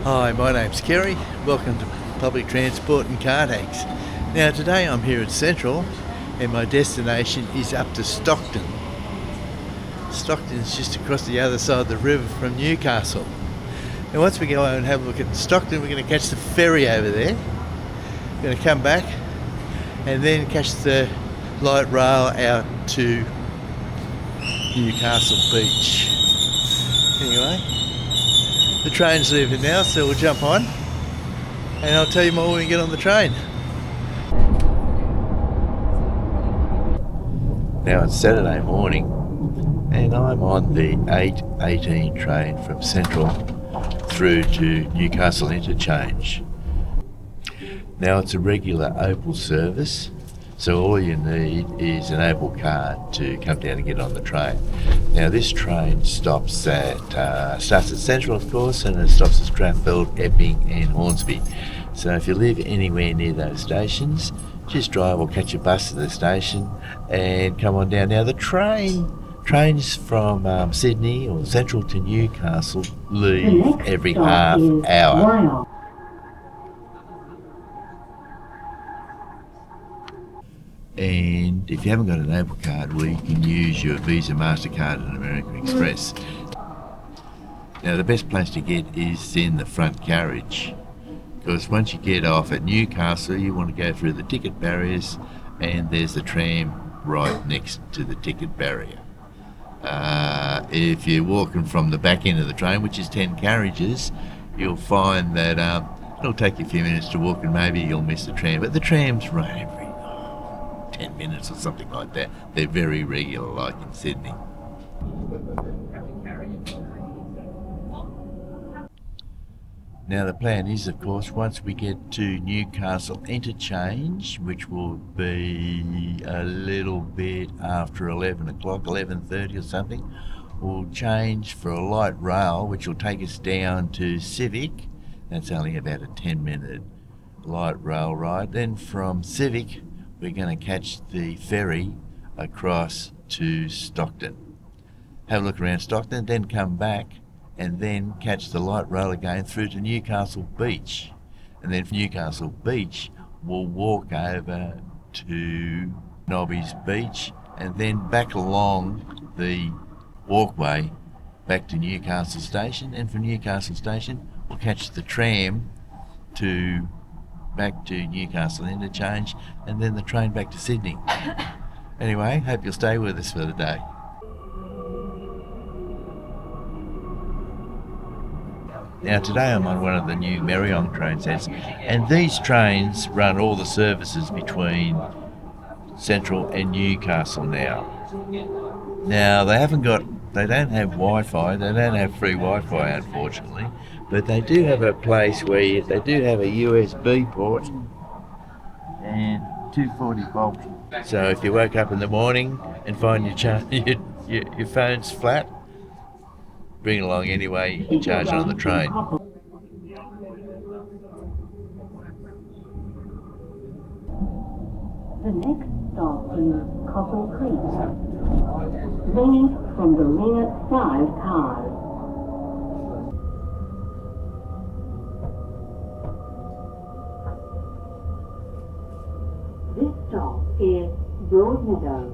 Hi, my name's Kerry. Welcome to Public Transport and Car Tax. Now today I'm here at Central and my destination is up to Stockton. Stockton is just across the other side of the river from Newcastle. And once we go over and have a look at Stockton, we're going to catch the ferry over there. We're going to come back and then catch the light rail out to Newcastle Beach. Anyway, the train's leaving now, so we'll jump on and I'll tell you more when we get on the train. Now it's Saturday morning and I'm on the 8:18 train from Central through to Newcastle Interchange. Now it's a regular Opal service, so all you need is an Opal card to come down and get on the train. Now this train starts at Central, of course, and it stops at Strathfield, Epping and Hornsby. So if you live anywhere near those stations, just drive or catch a bus to the station and come on down. Now the trains from Sydney or Central to Newcastle leave every half hour. And if you haven't got an Opal card, well, you can use your Visa, MasterCard and American Express. Now the best place to get is in the front carriage, because once you get off at Newcastle you want to go through the ticket barriers and there's the tram right next to the ticket barrier. If you're walking from the back end of the train, which is 10 carriages, you'll find that it'll take you a few minutes to walk and maybe you'll miss the tram, but the trams run every 10 minutes or something like that. They're very regular, like in Sydney. Now the plan is, of course, once we get to Newcastle Interchange, which will be a little bit after 11 o'clock, 11:30 or something, we'll change for a light rail which will take us down to Civic. That's only about a 10-minute light rail ride. Then from Civic we're going to catch the ferry across to Stockton. Have a look around Stockton, then come back and then catch the light rail again through to Newcastle Beach. And then from Newcastle Beach we'll walk over to Nobbys Beach and then back along the walkway back to Newcastle Station, and from Newcastle Station we'll catch the tram back to Newcastle Interchange and then the train back to Sydney. Anyway, hope you'll stay with us for the day. Now today I'm on one of the new Merriong train sets, and these trains run all the services between Central and Newcastle now. Now they don't have Wi-Fi, they don't have free Wi-Fi unfortunately, but they do have a place where they do have a USB port and 240 volt. So if you woke up in the morning and find your phone's flat, bring it along anyway, you can charge it on the train. The next stop is Opal Creek. Ringing from the rear 5 cars. This stop is Broadmeadow.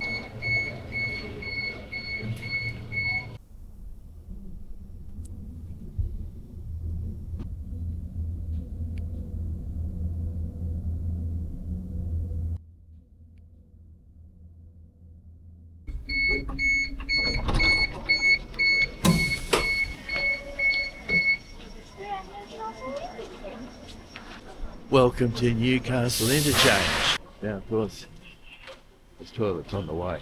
Welcome to Newcastle Interchange. Now of course, there's toilets on the way.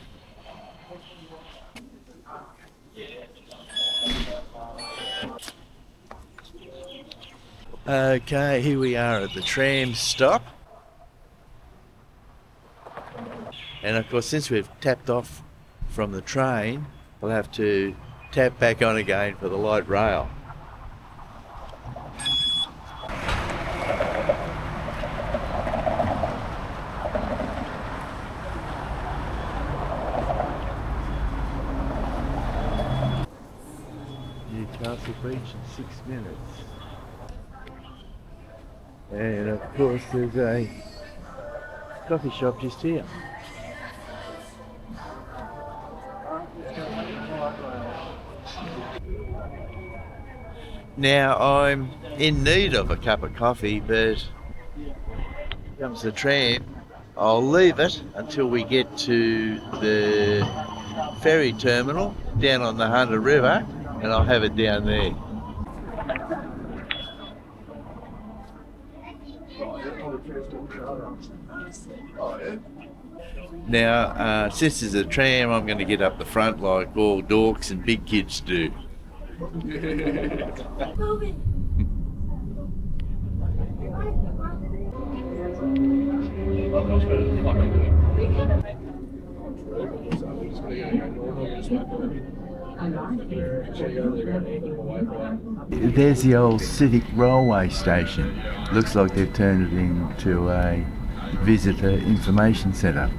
Okay, here we are at the tram stop. And of course, since we've tapped off from the train, we'll have to tap back on again for the light rail. Newcastle Beach in 6 minutes. And of course there's a coffee shop just here. Now I'm in need of a cup of coffee, but here comes the tram. I'll leave it until we get to the ferry terminal down on the Hunter River, and I'll have it down there. Now, since there's a tram, I'm going to get up the front like all dorks and big kids do. There's the old Civic Railway Station. Looks like they've turned it into a visitor information centre.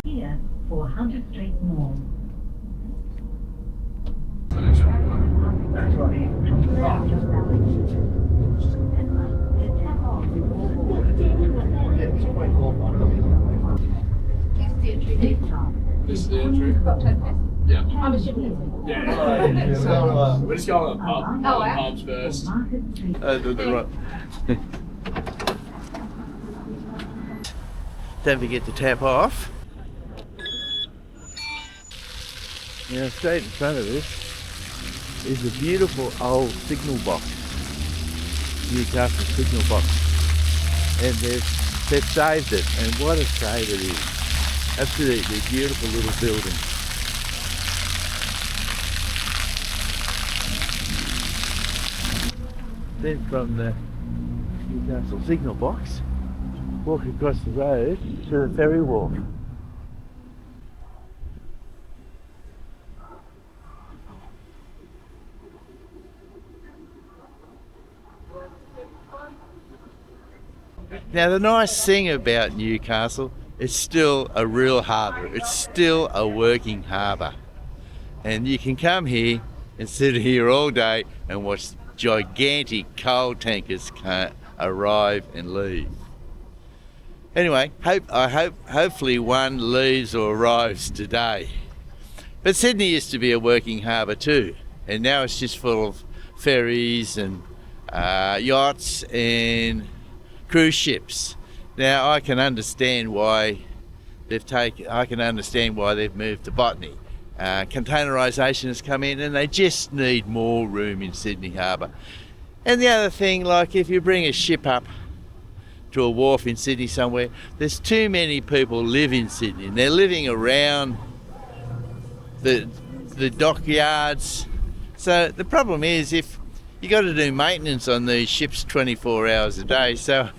Here for 100 Street Mall. This is the entry. Yeah. I'm a ship. Yeah. We're just going to the pub. Oh, wow. Pubs first. Don't forget to tap off. Now, straight in front of us is a beautiful old signal box, Newcastle signal box, and they've saved it, and what a save it is. Absolutely beautiful little building. Then from the Newcastle signal box, walk across the road to the Ferry Wharf. Now the nice thing about Newcastle, it's still a real harbour. It's still a working harbour. And you can come here and sit here all day and watch gigantic coal tankers arrive and leave. Anyway, hopefully one leaves or arrives today. But Sydney used to be a working harbour too, and now it's just full of ferries and yachts and cruise ships. Now I can understand why they've moved to Botany. Containerisation has come in, and they just need more room in Sydney Harbour. And the other thing, like if you bring a ship up to a wharf in Sydney somewhere, there's too many people live in Sydney, and they're living around the dockyards. So the problem is, if you got to do maintenance on these ships 24 hours a day, so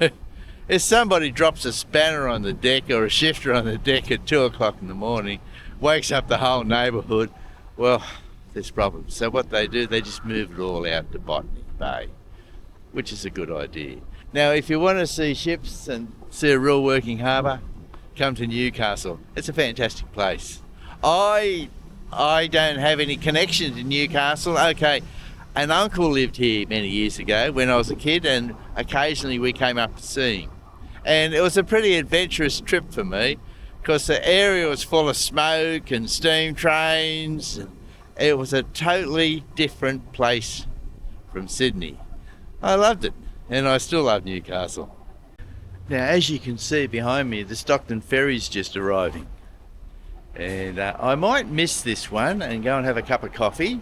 if somebody drops a spanner on the deck or a shifter on the deck at 2 o'clock in the morning, wakes up the whole neighbourhood, well, there's problems. So what they do, they just move it all out to Botany Bay, which is a good idea. Now, if you want to see ships and see a real working harbour, come to Newcastle. It's a fantastic place. I don't have any connection to Newcastle. Okay, an uncle lived here many years ago when I was a kid, and occasionally we came up to see him. And it was a pretty adventurous trip for me, because the area was full of smoke and steam trains. It was a totally different place from Sydney. I loved it, and I still love Newcastle. Now, as you can see behind me, the Stockton Ferry's just arriving. And I might miss this one and go and have a cup of coffee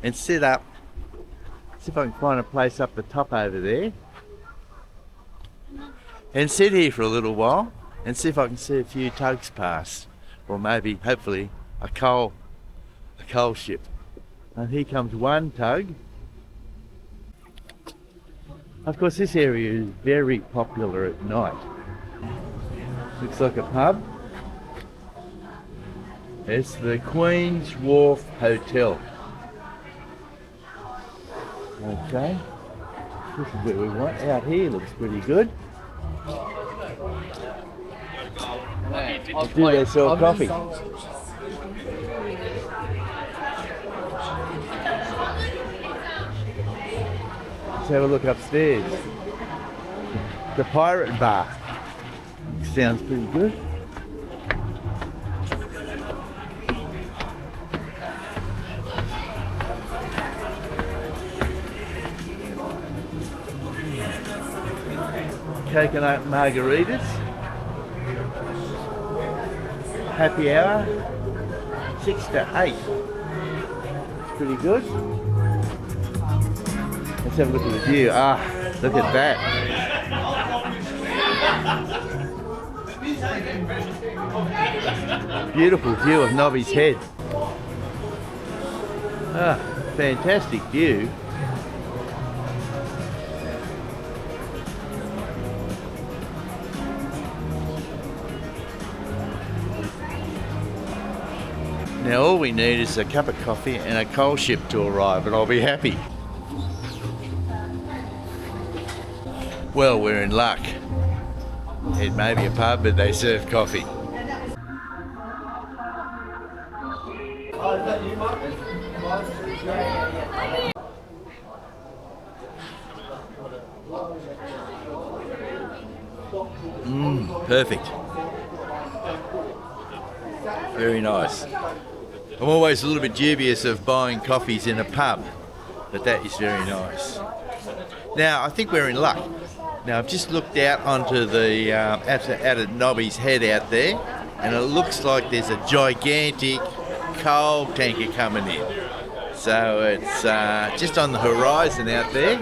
and sit up, see if I can find a place up the top over there, and sit here for a little while and see if I can see a few tugs pass, or maybe, hopefully, a coal ship. And here comes one tug. Of course, this area is very popular at night. Looks like a pub. It's the Queens Wharf Hotel. Okay. This is where we want. Out here looks pretty good. Do they sell coffee? Let's have a look upstairs. The Pirate Bar. Sounds pretty good. Coconut margaritas. Happy hour. 6 to 8. Pretty good. Let's have a look at the view. Ah, look at that. Beautiful view of Nobbys Head. Ah, fantastic view. Now all we need is a cup of coffee and a coal ship to arrive and I'll be happy. Well, we're in luck. It may be a pub, but they serve coffee. Perfect. Very nice. I'm always a little bit dubious of buying coffees in a pub, but that is very nice. Now, I think we're in luck. Now, I've just looked out onto the, out at Nobbys Head out there, and it looks like there's a gigantic coal tanker coming in. So it's just on the horizon out there.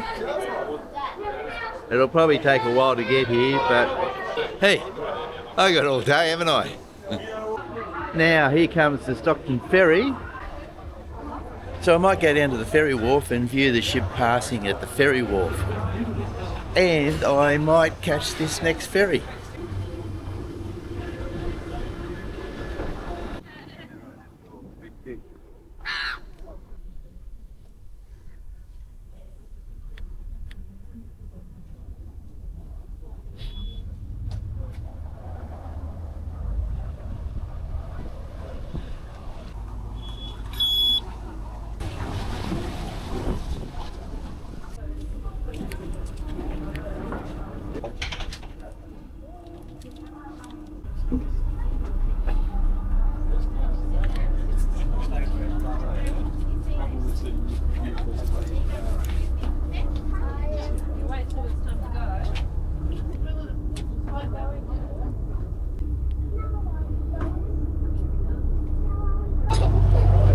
It'll probably take a while to get here, but hey, I got all day, haven't I? Now, here comes the Stockton Ferry. So I might go down to the ferry wharf and view the ship passing at the ferry wharf. And I might catch this next ferry.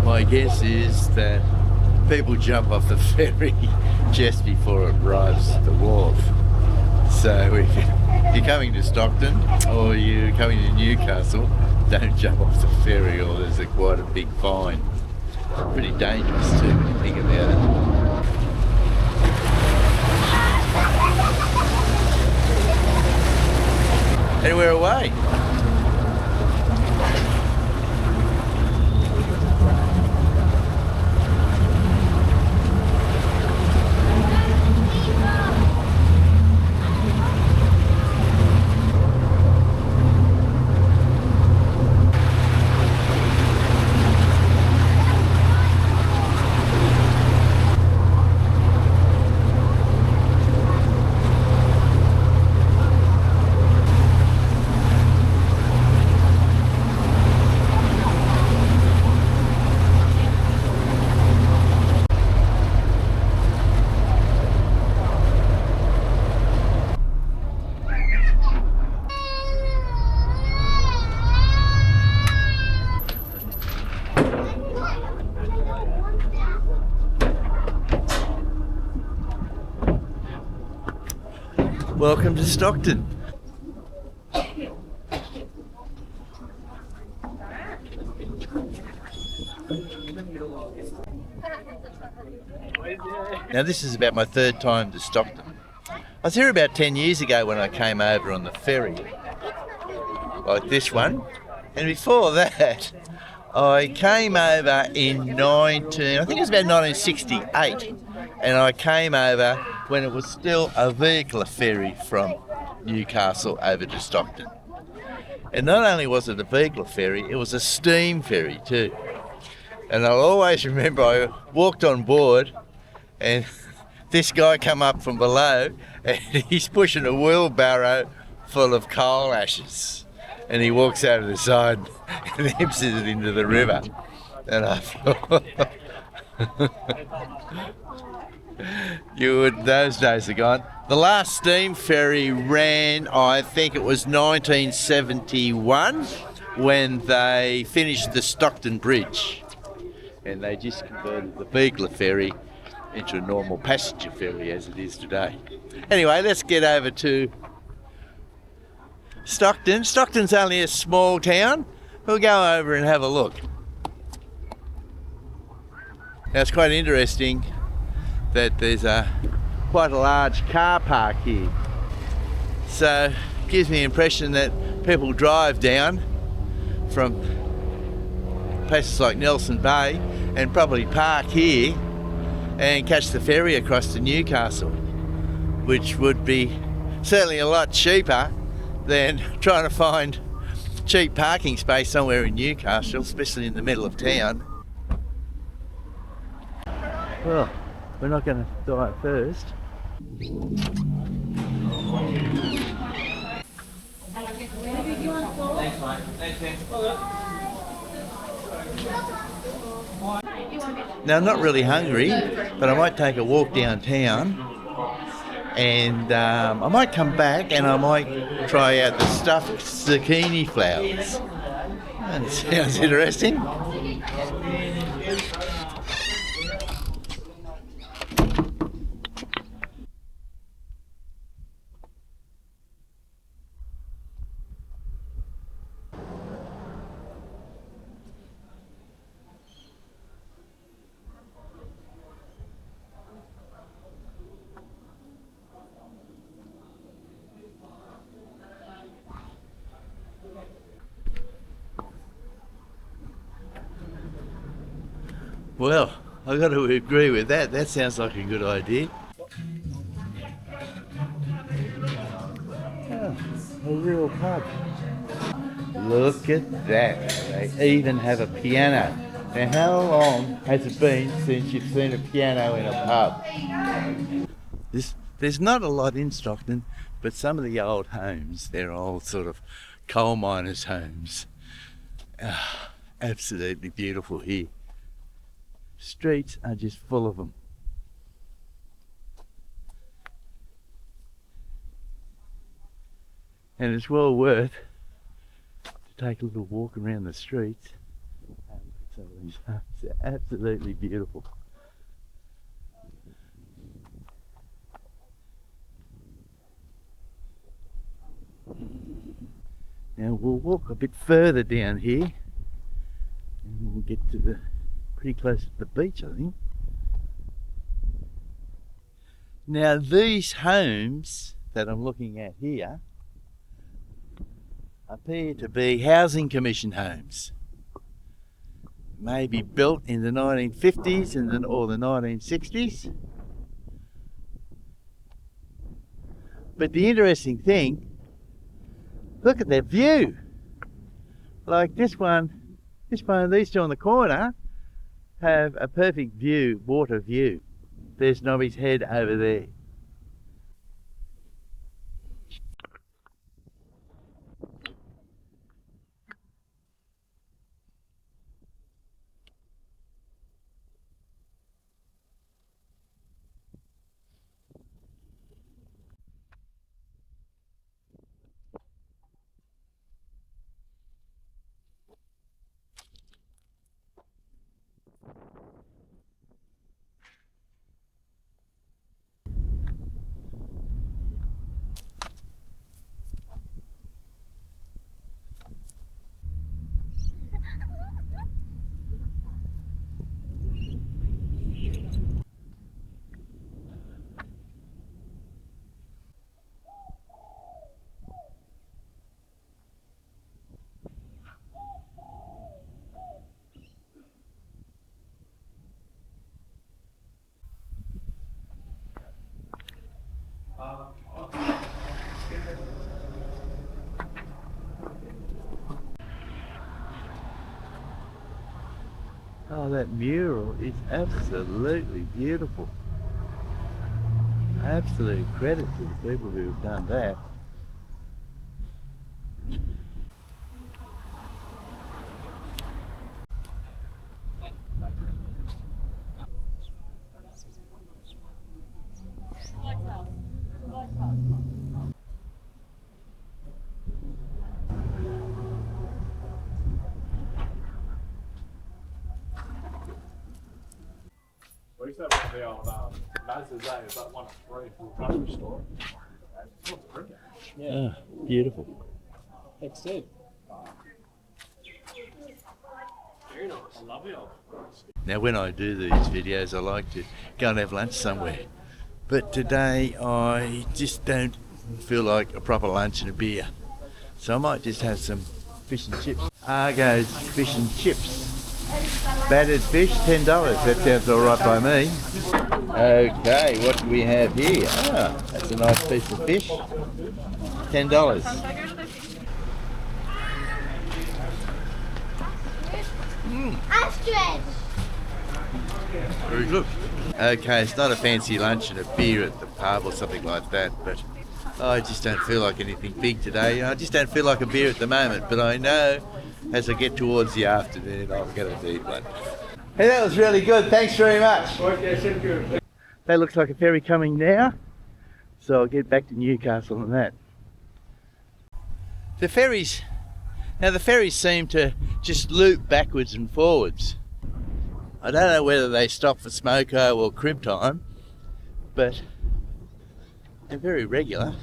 My guess is that people jump off the ferry just before it arrives at the wharf. So if you're coming to Stockton or you're coming to Newcastle, don't jump off the ferry or there's quite a big fine. Pretty dangerous too when you think about it. And we're away. Welcome to Stockton. Now this is about my third time to Stockton. I was here about 10 years ago when I came over on the ferry, like this one, and before that I came over in I think it was about 1968, and I came over when it was still a vehicular ferry from Newcastle over to Stockton. And not only was it a vehicular ferry, it was a steam ferry too. And I'll always remember I walked on board and this guy come up from below and he's pushing a wheelbarrow full of coal ashes. And he walks over the side and empties it into the river. And I thought, those days are gone. The last steam ferry ran, I think it was 1971, when they finished the Stockton Bridge. And they just converted the vehicular ferry into a normal passenger ferry as it is today. Anyway, let's get over to Stockton. Stockton's only a small town. We'll go over and have a look. Now it's quite interesting that there's quite a large car park here. So it gives me the impression that people drive down from places like Nelson Bay and probably park here and catch the ferry across to Newcastle, which would be certainly a lot cheaper than trying to find cheap parking space somewhere in Newcastle, especially in the middle of town. Well, we're not going to die first. Now I'm not really hungry, but I might take a walk downtown and I might come back and I might try out the stuffed zucchini flowers. That sounds interesting. Well, I've got to agree with that. That sounds like a good idea. Oh, a real pub. Look at that. They even have a piano. Now, how long has it been since you've seen a piano in a pub? There's not a lot in Stockton, but some of the old homes, they're all sort of coal miners' homes. Absolutely beautiful here. Streets are just full of them. And it's well worth to take a little walk around the streets. Some of these homes are absolutely beautiful. Now we'll walk a bit further down here and we'll get to pretty close to the beach, I think. Now these homes that I'm looking at here appear to be housing commission homes. Maybe built in the 1950s or the 1960s. But the interesting thing, look at that view. Like this one, these two on the corner have a perfect view, water view. There's Nobbys Head over there. Oh, that mural is absolutely beautiful. Absolute credit to the people who have done that. We used to have one of the old Mazda's A, is that one of three for the grocery store? Yeah. Oh, beautiful. Exceed. Very nice. I love it. Now when I do these videos I like to go and have lunch somewhere. But today I just don't feel like a proper lunch and a beer. So I might just have some fish and chips. Argo's fish and chips. Battered fish, $10. That sounds alright by me. Okay, what do we have here? Ah, that's a nice piece of fish. $10. Very good. Okay, it's not a fancy lunch and a beer at the pub or something like that, but I just don't feel like anything big today. I just don't feel like a beer at the moment, but I know as I get towards the afternoon I'm going to need one. Hey, that was really good. Thanks very much. That looks like a ferry coming now, so I'll get back to Newcastle and that. The ferries seem to just loop backwards and forwards. I don't know whether they stop for smoko or crib time, but they're very regular.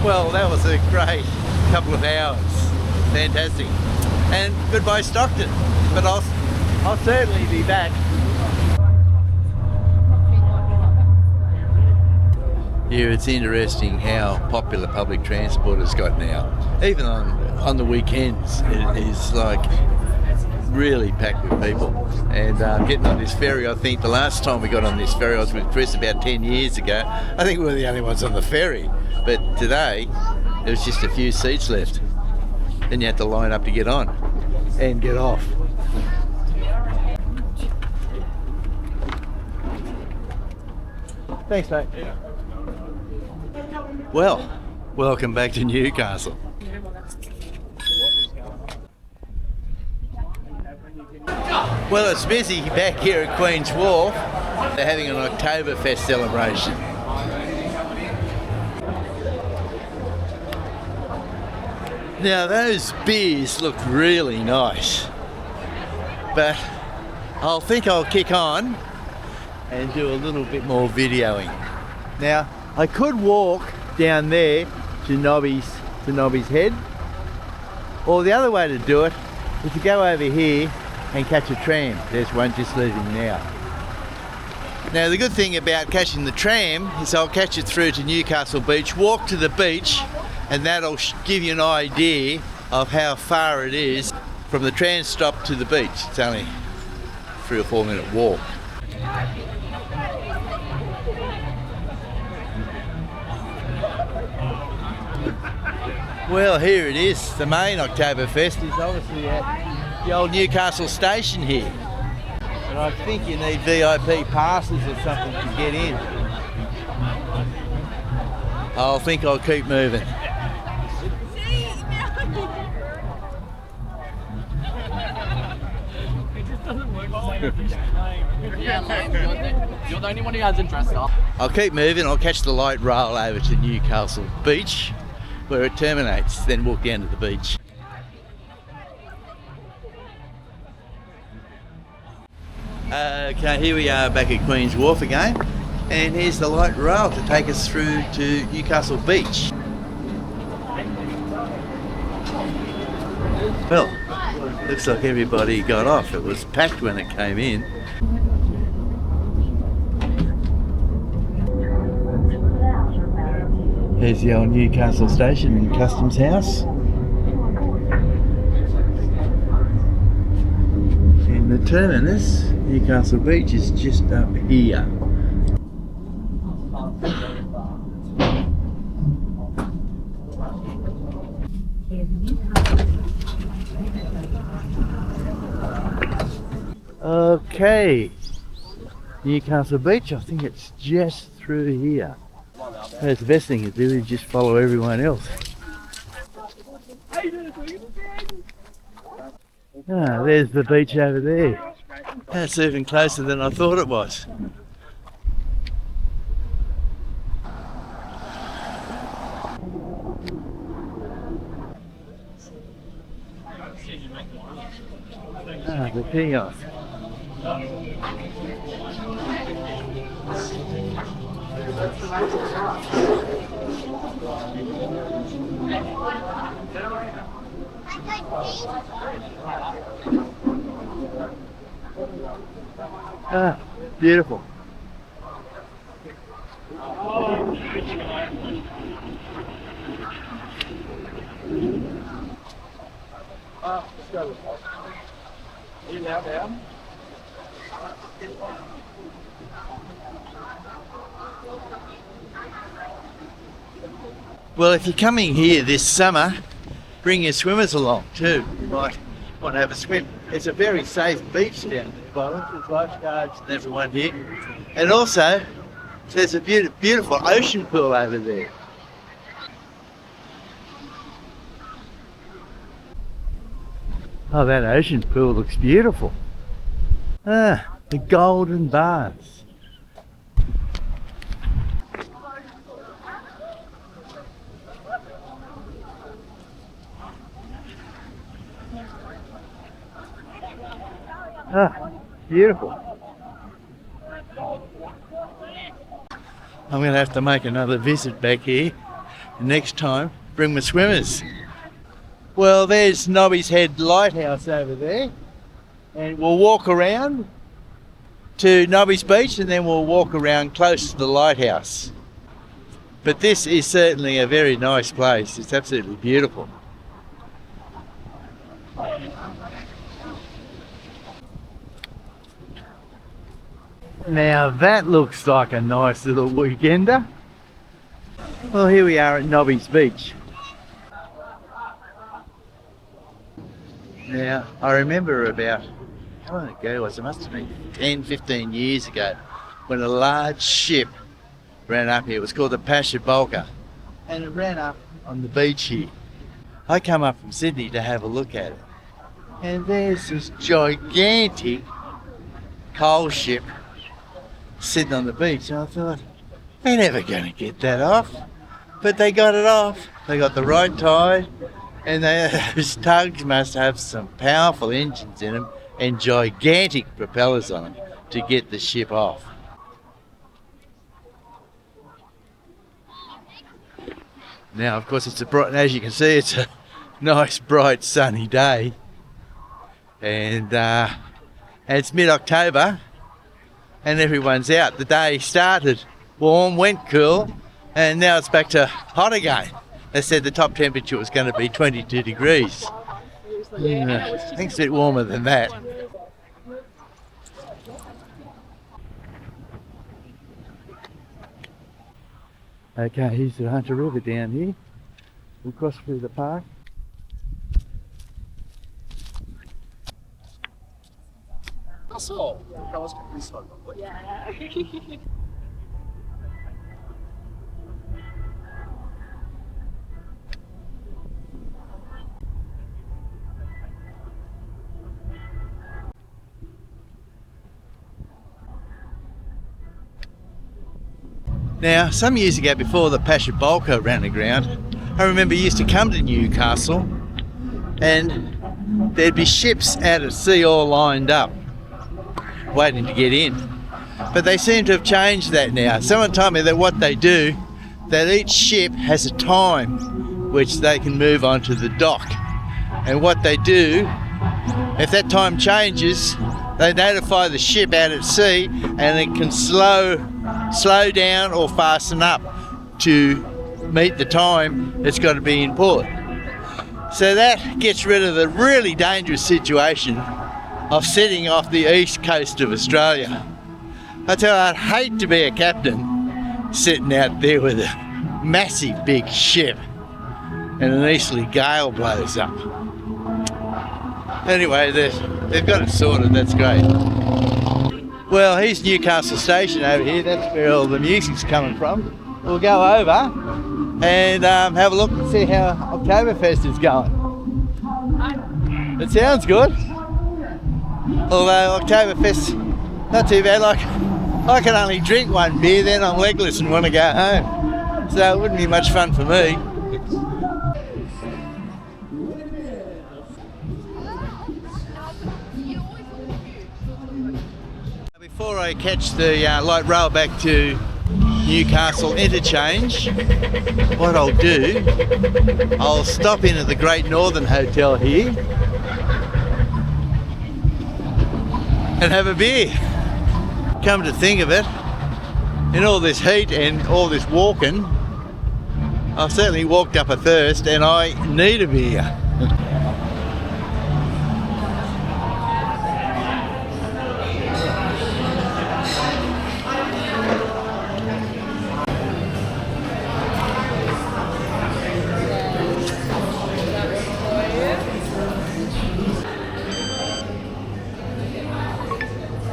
Well, that was a great couple of hours. Fantastic. And goodbye Stockton. But I'll certainly be back. Here it's interesting how popular public transport has got now. Even on the weekends it is like really packed with people. And getting on this ferry, I think the last time we got on this ferry I was with Chris about 10 years ago. I think we were the only ones on the ferry. But today there was just a few seats left. Then you had to line up to get on and get off. Thanks, mate. Well, welcome back to Newcastle. Well, it's busy back here at Queens Wharf. They're having an Oktoberfest celebration. Now those beers look really nice, but I'll kick on and do a little bit more videoing. Now I could walk down there to Nobbys Head, or the other way to do it is to go over here and catch a tram. There's one just leaving now. Now the good thing about catching the tram is I'll catch it through to Newcastle Beach, walk to the beach, and that'll give you an idea of how far it is from the tram stop to the beach. It's only a 3 or 4 minute walk. Well, here it is. The main Oktoberfest is obviously at the old Newcastle station here. And I think you need VIP passes or something to get in. I'll keep moving. You're the only one who hasn't dressed up. I'll keep moving. I'll catch the light rail over to Newcastle Beach where it terminates, then walk down to the beach. Okay, here we are back at Queens Wharf again, and here's the light rail to take us through to Newcastle Beach. Well, looks like everybody got off. It was packed when it came in. Here's the old Newcastle station and customs house. terminus, Newcastle Beach, is just up here. Okay, Newcastle Beach, I think it's just through here. That's the best thing to do, is just follow everyone else. Ah, there's the beach over there. That's even closer than I thought it was. Ah, the kiosk. Ah, beautiful. Well, if you're coming here this summer, bring your swimmers along too. You might want to have a swim. It's a very safe beach down there, by the way. There's lifeguards and everyone here. And also, there's a beautiful ocean pool over there. Oh, that ocean pool looks beautiful. Ah, the golden baths. Ah, beautiful. I'm going to have to make another visit back here. Next time, bring my swimmers. Well, there's Nobbys Head Lighthouse over there. And we'll walk around to Nobbys Beach and then we'll walk around close to the lighthouse. But this is certainly a very nice place. It's absolutely beautiful. Now that looks like a nice little weekender. Well, here we are at Nobbys Beach. Now, I remember about, how long ago was it? Must have been 10, 15 years ago, when a large ship ran up here. It was called the Pasha, and it ran up on the beach here. I come up from Sydney to have a look at it, and there's this gigantic coal ship sitting on the beach, and I thought, they're never going to get that off. But they got it off. They got the right tide, and those tugs must have some powerful engines in them and gigantic propellers on them to get the ship off. Now, of course, as you can see, it's a nice, bright, sunny day, and it's mid-October, and everyone's out. The day started warm, went cool, and now it's back to hot again. They said the top temperature was going to be 22 degrees. I think it's a bit warmer than that. Okay, here's the Hunter River down here. We'll cross through the park. Yeah. Now, some years ago, before the Pasha ran aground, I remember you used to come to Newcastle and there'd be ships out at sea all lined up, waiting to get in. But they seem to have changed that now. Someone told me that what they do, that each ship has a time which they can move onto the dock. And what they do, if that time changes, they notify the ship out at sea and it can slow down or fasten up to meet the time it's got to be in port. So that gets rid of the really dangerous situation of sitting off the east coast of Australia. I tell you, I'd hate to be a captain sitting out there with a massive big ship and an easterly gale blows up. Anyway, they've got it sorted, that's great. Well, here's Newcastle Station over here, that's where all the music's coming from. We'll go over and have a look and see how Oktoberfest is going. It sounds good. Although Oktoberfest, not too bad. Like, I can only drink one beer, then I'm legless and want to go home. So it wouldn't be much fun for me. Before I catch the light rail back to Newcastle Interchange, what I'll do, I'll stop in at the Great Northern Hotel here and have a beer. Come to think of it, in all this heat and all this walking, I've certainly walked up a thirst and I need a beer.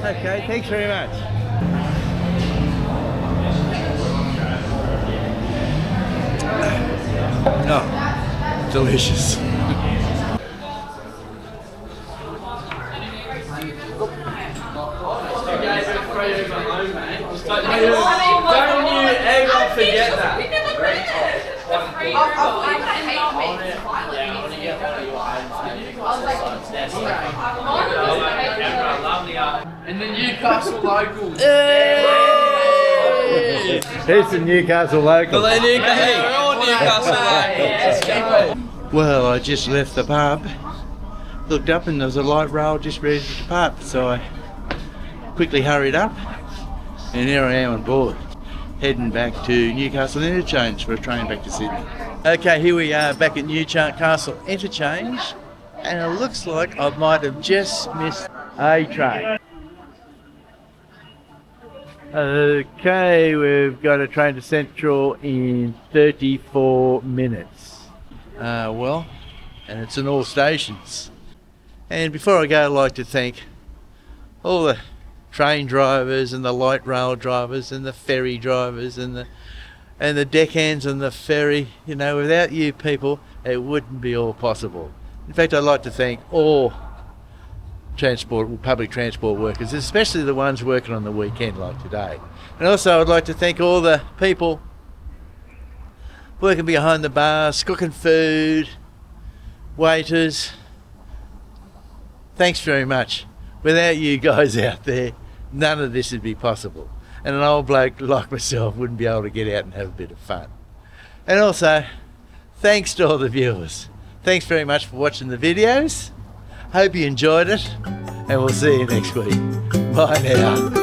Okay, thanks very much. Oh, delicious. Don't you ever forget that. And the Newcastle locals. Here's the Newcastle locals. We're all Newcastle locals. Well, I just left the pub, looked up and there was a light rail just ready to depart, so I quickly hurried up and here I am on board, heading back to Newcastle Interchange for a train back to Sydney. Okay, here we are back at Newcastle Interchange and it looks like I might have just missed a train. Okay, we've got a train to Central in 34 minutes. Well, and it's in all stations. And before I go, I'd like to thank all the train drivers and the light rail drivers and the ferry drivers and the deckhands on the ferry. You know, without you people, it wouldn't be all possible. In fact, I'd like to thank all public transport workers, especially the ones working on the weekend like today. And also I'd like to thank all the people working behind the bars, cooking food, waiters. Thanks very much. Without you guys out there, none of this would be possible. And an old bloke like myself wouldn't be able to get out and have a bit of fun. And also, thanks to all the viewers. Thanks very much for watching the videos. Hope you enjoyed it, and we'll see you next week. Bye now.